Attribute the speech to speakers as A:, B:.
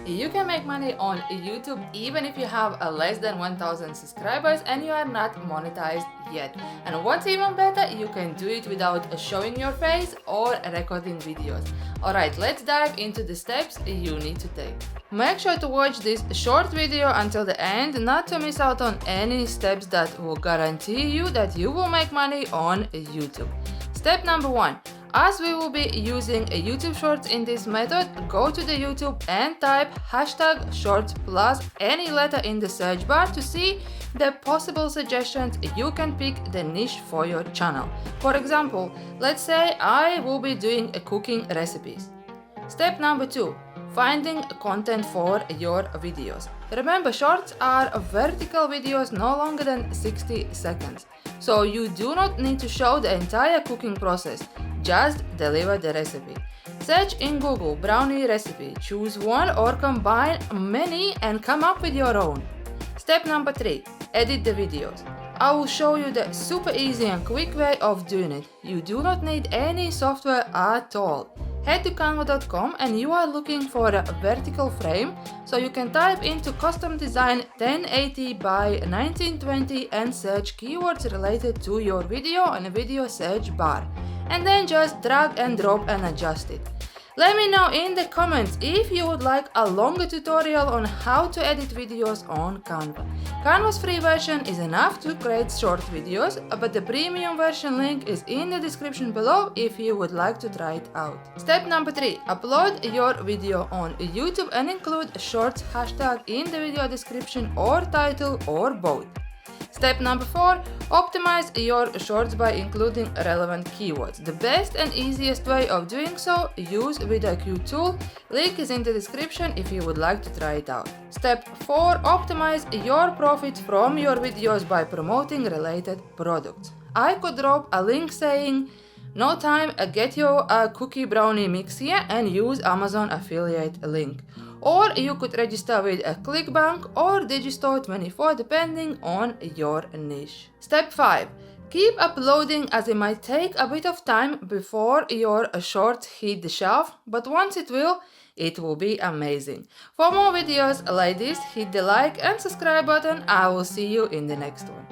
A: You can make money on YouTube even if you have less than 1000 subscribers and you are not monetized yet. And what's even better, you can do it without showing your face or recording videos. Alright, let's dive into the steps you need to take. Make sure to watch this short video until the end not to miss out on any steps that will guarantee you that you will make money on YouTube. Step number 1. As we will be using a YouTube Shorts in this method, go to the YouTube and type hashtag shorts plus any letter in the search bar to see the possible suggestions. You can pick the niche for your channel. For example, let's say I will be doing cooking recipes. Step number 2. Finding content for your videos. Remember, shorts are vertical videos no longer than 60 seconds. So you do not need to show the entire cooking process, just deliver the recipe. Search in Google brownie recipe, choose one or combine many and come up with your own. Step number 3. Edit the videos. I will show you the super easy and quick way of doing it. You do not need any software at all. Head to canva.com and you are looking for a vertical frame, so you can type into custom design 1080 by 1920 and search keywords related to your video in a video search bar, and then just drag and drop and adjust it. Let me know in the comments if you would like a longer tutorial on how to edit videos on Canva. Canva's free version is enough to create short videos, but the premium version link is in the description below if you would like to try it out. Step number 3. Upload your video on YouTube and include shorts hashtag in the video description or title or both. Step number 4. Optimize your shorts by including relevant keywords. The best and easiest way of doing so, use VidIQ tool. Link is in the description if you would like to try it out. Step 4. Optimize your profits from your videos by promoting related products. I could drop a link saying, "No time, get your cookie brownie mix here," and use Amazon affiliate link. Or you could register with a ClickBank or Digistore24 depending on your niche. Step 5. Keep uploading as it might take a bit of time before your shorts hit the shelf, but once it will be amazing. For more videos like this, hit the like and subscribe button. I will see you in the next one.